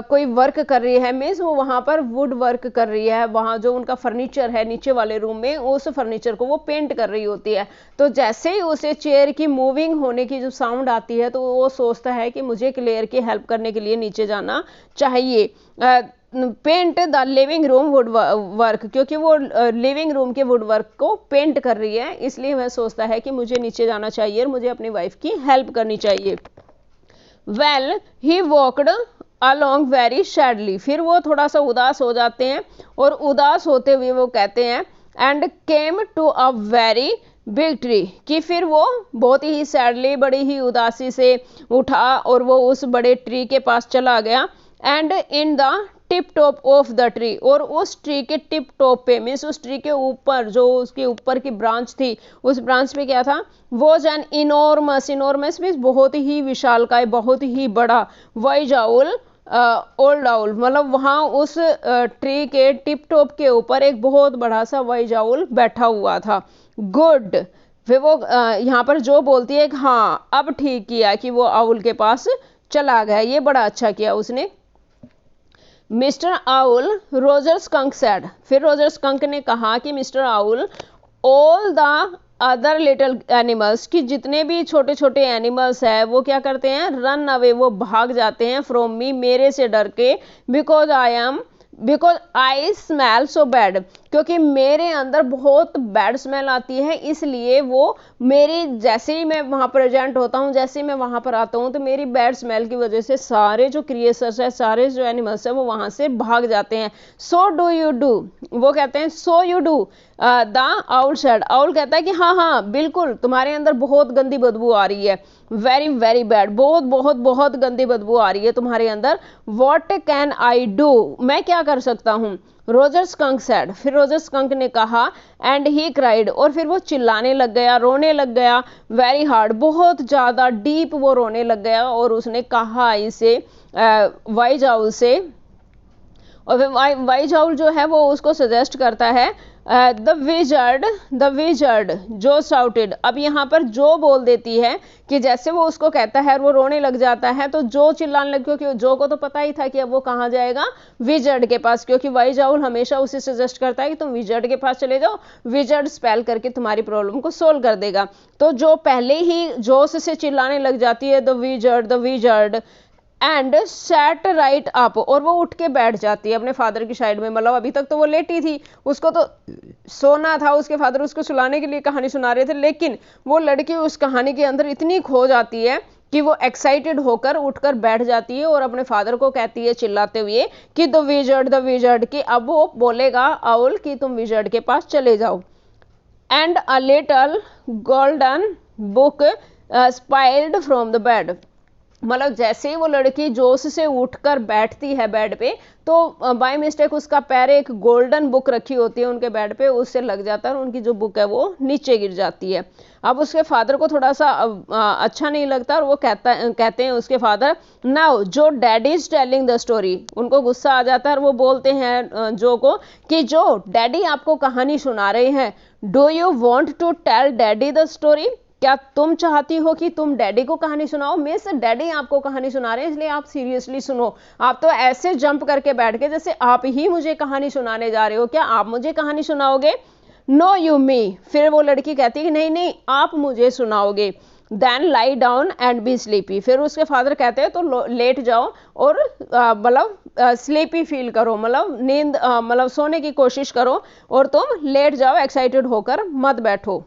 कोई वर्क कर रही है, मीन्स वो वहां पर वुड वर्क कर रही है, वहां जो उनका फर्नीचर है नीचे वाले रूम में, उस फर्नीचर को वो पेंट कर रही होती है। तो जैसे ही उसे चेयर की मूविंग होने की जो साउंड आती है, तो वो सोचता है कि मुझे क्लेयर की हेल्प करने के लिए नीचे जाना चाहिए। Paint the living room woodwork, क्योंकि वो लिविंग रूम के वुड वर्क को पेंट कर रही है, इसलिए वह सोचता है कि मुझे नीचे जाना चाहिए और मुझे अपनी वाइफ की हेल्प करनी चाहिए। Well he walked along very sadly, फिर वो थोड़ा सा उदास हो जाते हैं, और उदास होते हुए वो कहते हैं, and came to a very big tree, कि फिर वो बहुत ही सैडली, बड़ी ही उदासी से उठा और वो उस बड़े ट्री के पास चला गया। And in the tip top of the tree, और उस ट्री के टिप टॉप पे, मीन्स उस ट्री के ऊपर, जो उसके ऊपर की ब्रांच थी, उस ब्रांच पे क्या था, was an enormous, enormous means बहुत ही विशालकाय, बहुत ही बड़ा, वाइज आउल, ओल्ड आउल, मतलब वहां उस ट्री के टिप टॉप के ऊपर एक बहुत बड़ा सा वाइज आउल बैठा हुआ था। गुड, फिर वो यहाँ पर जो बोलती है कि हाँ अब ठीक किया कि वो आउल के पास चला गया, ये बड़ा अच्छा किया उसने। Mister owl, Roger skunk said, फिर रोजर स्कंक ने कहा कि mister owl, all the other little animals, की जितने भी छोटे छोटे एनिमल्स है वो क्या करते हैं, रन अवे, वो भाग जाते हैं, फ्रॉम मी, मेरे से डर के, because I smell so bad, क्योंकि मेरे अंदर बहुत बैड स्मेल आती है, इसलिए वो मेरी, जैसे ही मैं वहां प्रेजेंट होता हूँ, जैसे ही मैं वहां पर आता हूँ, तो मेरी बैड स्मेल की वजह से सारे जो क्रिएचर्स है, सारे जो एनिमल्स है वो वहां से भाग जाते हैं। सो डू यू डू, वो कहते हैं so you do, the owl said, owl कहता है कि हाँ हाँ बिल्कुल, तुम्हारे अंदर बहुत गंदी बदबू आ रही है, वेरी वेरी बैड, बहुत बहुत बहुत गंदी बदबू आ रही है तुम्हारे अंदर। व्हाट कैन आई डू, मैं क्या कर सकता हूँ। रोजर स्कंक सेड, फिर रोजर स्कंक ने कहा, एंड ही क्राइड, और फिर वो चिल्लाने लग गया, रोने लग गया, वेरी हार्ड, बहुत ज्यादा डीप वो रोने लग गया, और उसने कहा इसे वाइज आउल से, और वाइज आउल जो है वो उसको सजेस्ट करता है, द विजर्ड जो साउटेड, अब यहाँ पर जो बोल देती है कि जैसे वो उसको कहता है और वो रोने लग जाता है, तो जो चिल्लाने लग, क्योंकि जो को तो पता ही था कि अब वो कहाँ जाएगा, विजर्ड के पास, क्योंकि वाइज आउल हमेशा उसे सजेस्ट करता है कि तुम विजर्ड के पास चले जाओ, विजर्ड स्पेल करके तुम्हारी प्रॉब्लम को सोल्व कर देगा। तो जो पहले ही जोश से चिल्लाने लग जाती है, the wizard and set right up, और वो उठ के बैठ जाती है अपने फादर की साइड में, मतलब अभी तक तो वो लेटी थी, उसको तो सोना था, उसके फादर उसको सुलाने के लिए कहानी सुना रहे थे, लेकिन वो लड़की उस कहानी के अंदर इतनी खो जाती है कि वो एक्साइटेड होकर उठकर बैठ जाती है और अपने फादर को कहती है चिल्लाते हुए कि द विजर्ड, कि अब वो बोलेगा आउल कि तुम विजर्ड के पास चले जाओ। And a little golden book spilled from the bed, मतलब जैसे ही वो लड़की जोश से उठकर बैठती है बेड पे, तो बाय मिस्टेक उसका पैर एक गोल्डन बुक रखी होती है उनके बेड पे, उससे लग जाता है और उनकी जो बुक है वो नीचे गिर जाती है। अब उसके फादर को थोड़ा सा अच्छा नहीं लगता और वो कहते हैं उसके फादर, नाउ जो daddy is telling the story. उनको गुस्सा आ जाता है और वो बोलते हैं जो को कि जो डैडी आपको कहानी सुना रहे हैं, do you want to tell daddy the story, क्या तुम चाहती हो कि तुम डैडी को कहानी सुनाओ। मिस डैडी आपको कहानी सुना रहे हैं इसलिए आप सीरियसली सुनो। आप तो ऐसे जंप करके बैठ गए जैसे आप ही मुझे कहानी सुनाने जा रहे हो, क्या आप मुझे कहानी सुनाओगे। नो यू मी, फिर वो लड़की कहती है कि नहीं नहीं आप मुझे सुनाओगे। Then lie down and be sleepy, फिर उसके फादर कहते हैं तो लेट जाओ और मतलब स्लीपी फील करो, मतलब नींद मतलब सोने की कोशिश करो और तुम लेट जाओ, एक्साइटेड होकर मत बैठो।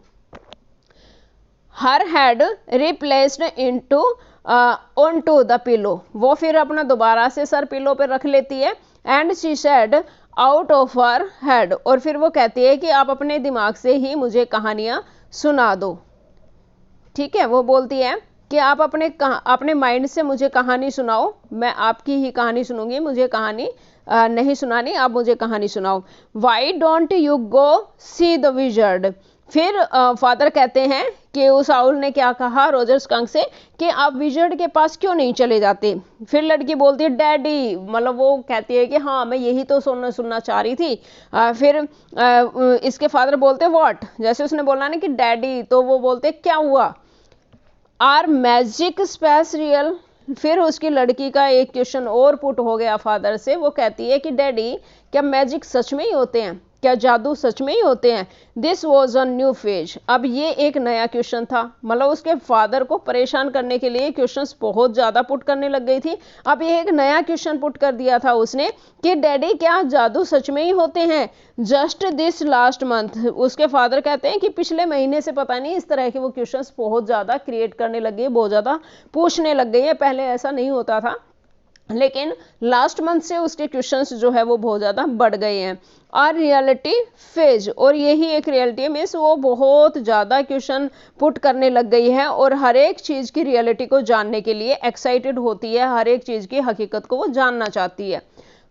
हर head replaced into onto the pillow, वो फिर अपना दोबारा से सर पिलो पे रख लेती है। And she said out of her head, और फिर वो कहती है कि आप अपने दिमाग से ही मुझे कहानियां सुना दो। ठीक है, वो बोलती है कि आप अपने माइंड से मुझे कहानी सुनाओ, मैं आपकी ही कहानी सुनूंगी, मुझे कहानी नहीं सुनानी, आप मुझे कहानी सुनाओ। Why don't you go see the wizard, फिर फादर कहते हैं कि उस आउल ने क्या कहा रोजर स्कंक से कि आप विजर्ड के पास क्यों नहीं चले जाते। फिर लड़की बोलती है डैडी, मतलब वो कहती है कि हाँ मैं यही तो सुनना चाह रही थी। फिर इसके फादर बोलते व्हाट, जैसे उसने बोला ना कि डैडी, तो वो बोलते क्या हुआ। आर मैजिक स्पेस रियल, फिर उसकी लड़की का एक क्वेश्चन और पुट हो गया फादर से। वो कहती है कि डैडी क्या मैजिक सच में ही होते हैं, क्या जादू सच में ही होते हैं। This was a new phase, अब ये एक नया क्वेश्चन था, मतलब उसके फादर को परेशान करने के लिए क्वेश्चंस बहुत ज्यादा पुट करने लग गई थी। अब ये एक नया क्वेश्चन पुट कर दिया था उसने कि डैडी क्या जादू सच में ही होते हैं। जस्ट दिस लास्ट मंथ, उसके फादर कहते हैं कि पिछले महीने से पता नहीं इस तरह के वो क्वेश्चंस बहुत ज्यादा क्रिएट करने लग गए, बहुत ज्यादा पूछने लग गई है। पहले ऐसा नहीं होता था, लेकिन लास्ट मंथ से उसके क्वेश्चंस जो है वो बहुत ज़्यादा बढ़ गए हैं। और रियलिटी फेज, और यही एक रियलिटी है, मीन्स वो बहुत ज़्यादा क्वेश्चन पुट करने लग गई है और हर एक चीज़ की रियलिटी को जानने के लिए एक्साइटेड होती है, हर एक चीज़ की हकीकत को वो जानना चाहती है।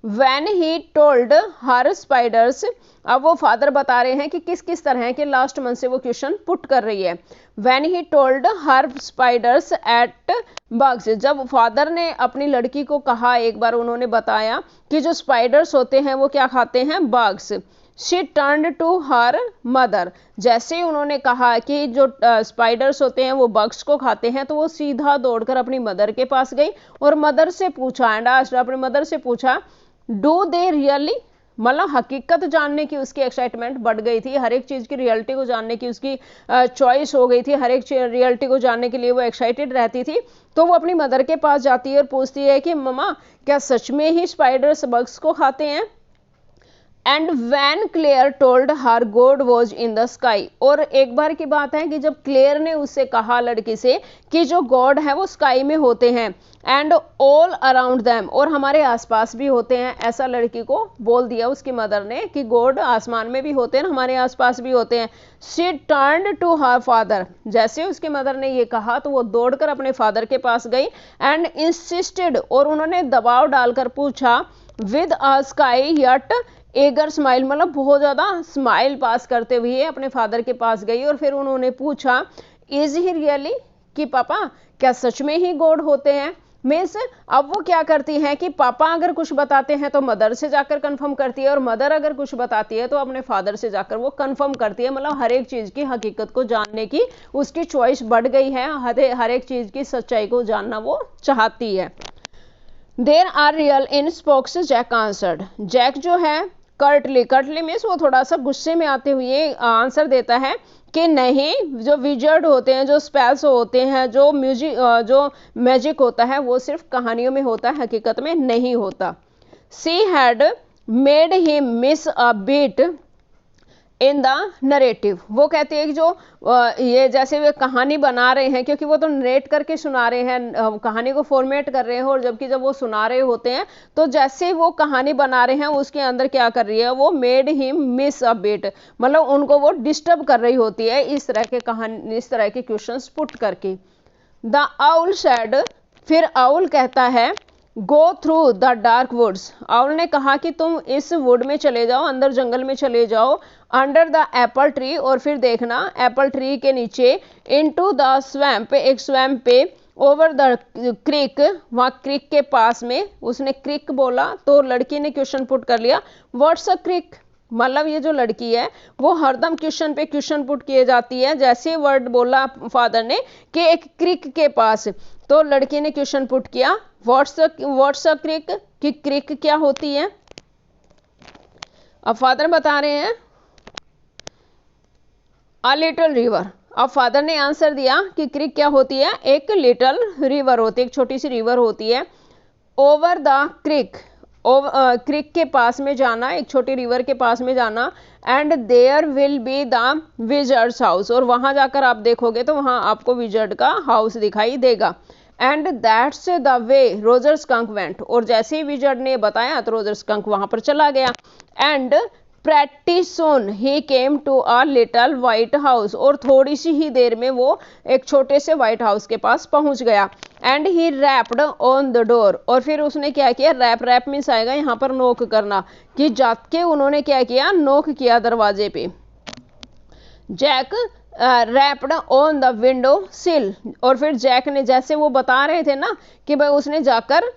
When he told her spiders, अब वो फादर बता रहे हैं कि किस किस तरह के लास्ट मंथ से वो क्वेश्चन पुट कर रही है। When he told her spiders at bugs, जब फादर ने अपनी लड़की को कहा, एक बार उन्होंने बताया कि जो स्पाइडर्स होते हैं वो क्या खाते हैं, bugs. She turned to her mother, जैसे ही उन्होंने कहा कि जो स्पाइडर्स होते हैं वो बग्स को खाते हैं, तो वो सीधा दौड़कर अपनी मदर के पास गई और मदर से पूछा, एंड अपनी मदर से पूछा डू दे रियली, मतलब हकीकत जानने की उसकी एक्साइटमेंट बढ़ गई थी, हर एक चीज़ की रियलिटी को जानने की उसकी चॉइस हो गई थी, हर एक रियलिटी को जानने के लिए वो एक्साइटेड रहती थी। तो वो अपनी मदर के पास जाती है और पूछती है कि मम्मा क्या सच में ही स्पाइडर्स बग्स को खाते हैं। And when Claire told her God was in the sky, और एक बार की बात है कि जब क्लेयर ने उससे कहा लड़की से कि जो गॉड है वो स्काई में होते हैं, एंड ऑल अराउंड दैम, और हमारे आसपास भी होते हैं, ऐसा लड़की को बोल दिया उसकी मदर ने कि गॉड आसमान में भी होते हैं, हमारे आसपास भी होते हैं। She turned to her father, जैसे उसकी मदर ने ये कहा तो वो दौड़कर अपने फादर के पास गई एंड इंसिस्टेड, और उन्होंने दबाव डालकर पूछा with a shy yet eager smile, मतलब बहुत ज़्यादा स्माइल पास करते हुए अपने फादर के पास गई और फिर उन्होंने पूछा इज ही रियली, कि पापा क्या सच में ही गॉड होते हैं। मीन्स अब वो क्या करती हैं कि पापा अगर कुछ बताते हैं तो मदर से जाकर कंफर्म करती है, और मदर अगर कुछ बताती है तो अपने फादर से जाकर वो कंफर्म करती है, मतलब हर एक चीज़ की हकीकत को जानने की उसकी चॉइस बढ़ गई है, हर एक चीज़ की सच्चाई को जानना वो चाहती है। There are real in spokes, Jack answered, Jack जो है कर्टली मीन्स वो थोड़ा सा गुस्से में आते हुए आंसर देता है कि नहीं, जो विजर्ड होते हैं, जो स्पेल्स होते हैं, जो मैजिक होता है वो सिर्फ कहानियों में होता है, हकीकत में नहीं होता। She had made him miss a beat in the narrative, वो कहते हैं कि जो ये जैसे वे कहानी बना रहे हैं, क्योंकि वो तो नरेट करके सुना रहे हैं, कहानी को फॉर्मेट कर रहे हैं, और जबकि जब वो सुना रहे होते हैं तो जैसे वो कहानी बना रहे हैं उसके अंदर क्या कर रही है, वो made him miss a beat, मतलब उनको वो डिस्टर्ब कर रही होती है इस तरह के क्वेश्चंस पुट करके। द आउल सेड फिर आउल कहता है go through the dark woods. Owl ने कहा कि तुम इस वुड में चले जाओ, अंदर जंगल में चले जाओ, अंडर द एप्पल ट्री, और फिर देखना एप्पल ट्री के नीचे, इनटू द स्वैम्प, एक स्वैम्प पे, ओवर द क्रिक, वहाँ क्रिक के पास में। उसने क्रिक बोला तो लड़की ने क्वेश्चन पुट कर लिया व्हाट्स अ क्रिक। मतलब ये जो लड़की है वो हरदम क्वेश्चन पे क्वेश्चन पुट किए जाती है। जैसे वर्ड बोला फादर ने कि एक क्रिक के पास, तो लड़की ने क्वेश्चन पुट किया व्हाट्स अ क्रिक, कि क्रिक क्या होती है। अब फादर बता रहे हैं अ लिटिल रिवर। अब फादर ने आंसर दिया कि क्रिक क्या होती है, एक लिटिल रिवर होती है, एक छोटी सी रिवर होती है। ओवर द क्रिक, क्रिक के पास में जाना, एक छोटी रिवर के पास में जाना, and there will be the wizard's house, और वहां जाकर आप देखोगे तो वहां आपको विजर्ड का हाउस दिखाई देगा। And that's the way Roger skunk went, और जैसे ही विजर्ड ने बताया तो रोजर स्कंक वहां पर चला गया। And pretty soon he came to a little white house, और थोड़ी सी ही देर में वो एक छोटे से व्हाइट हाउस के पास पहुंच गया। And he wrapped on the door, और फिर उसने क्या किया, रैप मीन्स आएगा यहाँ पर नोक करना, कि जाके उन्होंने क्या किया, नोक किया दरवाजे पे। Jack rapped on the window sill, और फिर जैक ने, जैसे वो बता रहे थे ना कि भाई उसने जाकर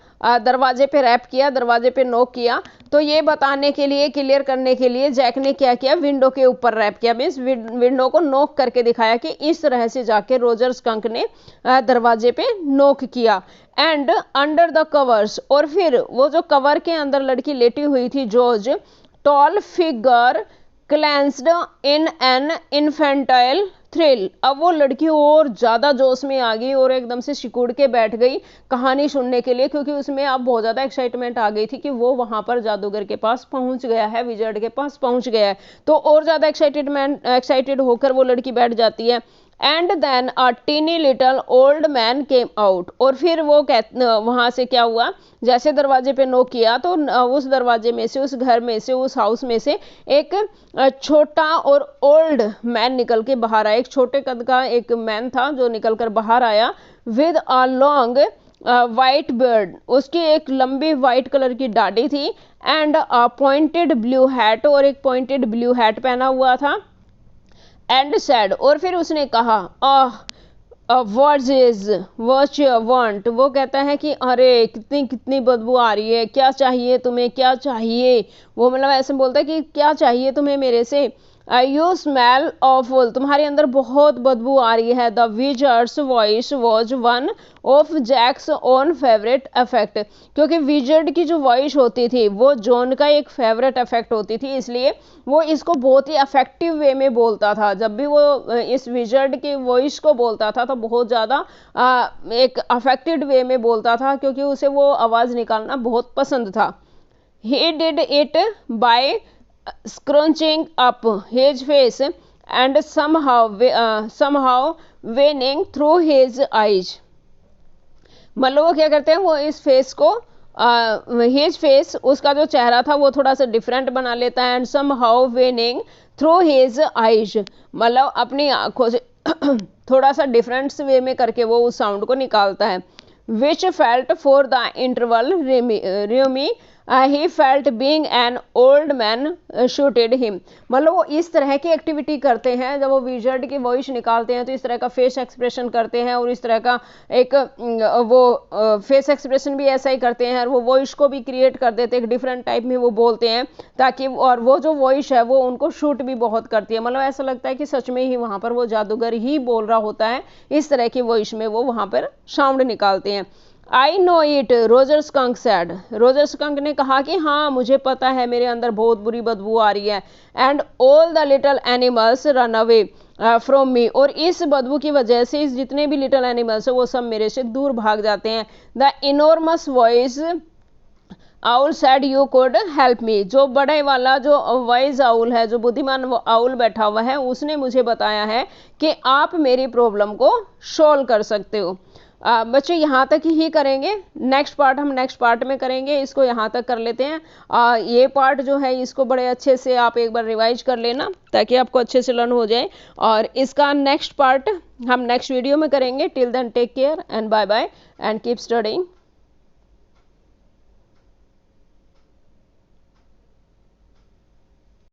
दरवाजे पे रैप किया, दरवाजे पे नोक किया, तो ये बताने के लिए, क्लियर करने के लिए जैक ने क्या किया, विंडो के ऊपर रैप किया, मीन्स विंडो को नोक करके दिखाया कि इस तरह से जाके रोजर स्कंक ने दरवाजे पे नोक किया। एंड अंडर द कवर्स, और फिर वो जो कवर के अंदर लड़की लेटी हुई थी George, tall figure cleansed in an infantile thrill. अब वो लड़की और ज्यादा जोश में आ गई और एकदम से सिकुड़ के बैठ गई कहानी सुनने के लिए, क्योंकि उसमें अब बहुत ज्यादा एक्साइटमेंट आ गई थी कि वो वहां पर जादूगर के पास पहुंच गया है, विजर्ड के पास पहुंच गया है। तो और ज्यादा एक्साइटेड होकर वो लड़की बैठ जाती है। And then a teeny little old man came out, और फिर वो वहां से क्या हुआ, जैसे दरवाजे पे नोक किया तो उस दरवाजे में से, उस घर में से, उस हाउस में से एक छोटा और ओल्ड मैन निकल के बाहर आया। एक छोटे कद का एक मैन था जो निकल कर बाहर आया। With a long white beard, उसकी एक लंबी वाइट कलर की दाढ़ी थी। And a pointed blue hat, और एक पॉइंटेड ब्लू हैट पहना हुआ था। एंड सैड, और फिर उसने कहा what is what you want, वो कहता है कि अरे कितनी कितनी बदबू आ रही है, क्या चाहिए तुम्हें, क्या चाहिए। वो मतलब ऐसे बोलता है कि क्या चाहिए तुम्हें मेरे से। यू स्मेल ऑफुल, तुम्हारे अंदर बहुत बदबू आ रही है। The wizard's voice was one of Jack's own favourite effect, क्योंकि विजर्ड की जो वॉइस होती थी वो जॉन का एक फेवरेट इफेक्ट होती थी, इसलिए वो इसको बहुत ही अफेक्टिव वे में बोलता था। जब भी वो इस विजर्ड की वॉइस को बोलता था तो बहुत ज़्यादा एक अफेक्टेड वे में बोलता था, क्योंकि उसे वो आवाज़ निकालना बहुत पसंद था। He did it by scrunching up his face and somehow winning through his eyes। मतलब वो क्या करते हैं, वो इस फेस को हिज फेस, उसका जो चेहरा था वो थोड़ा सा डिफरेंट बना लेता है। And somehow winning through his eyes, मतलब अपनी आंखों से थोड़ा सा डिफरेंट वे में करके वो उस साउंड को निकालता है। Which felt for the interval Rumi he felt being an old man suited him। मतलब वो इस तरह की एक्टिविटी करते हैं, जब वो विजर्ड की वॉइस निकालते हैं तो इस तरह का फेस एक्सप्रेशन करते हैं, और इस तरह का एक वो फेस एक्सप्रेशन भी ऐसा ही करते हैं, और वो वॉइस को भी क्रिएट कर देते हैं, एक डिफरेंट टाइप में वो बोलते हैं ताकि, और वो जो वॉइस है वो उनको शूट भी बहुत करती है। मतलब ऐसा लगता है कि सच में ही वहाँ पर वो जादूगर ही बोल रहा होता है, इस तरह की वॉइस में वो वहाँ पर साउंड निकालते हैं। I know it Roger skunk sad, Roger skunk ने कहा कि हाँ मुझे पता है, मेरे अंदर बहुत बुरी बदबू आ रही है। And all the little animals run away from me, और इस बदबू की वजह से इस जितने भी लिटल एनिमल्स है वो सब मेरे से दूर भाग जाते हैं। The enormous voice owl sad you could help me, जो बड़े वाला जो वाइज आउल है, जो बुद्धिमान आउल बैठा हुआ है, उसने मुझे बताया है कि आप मेरी प्रॉब्लम को सॉल्व कर सकते हो। बच्चों यहाँ तक ही करेंगे, नेक्स्ट पार्ट हम नेक्स्ट पार्ट में करेंगे, इसको यहाँ तक कर लेते हैं। ये पार्ट जो है इसको बड़े अच्छे से आप एक बार रिवाइज कर लेना ताकि आपको अच्छे से लर्न हो जाए, और इसका नेक्स्ट पार्ट हम नेक्स्ट वीडियो में करेंगे। Till then take care and bye bye and keep studying.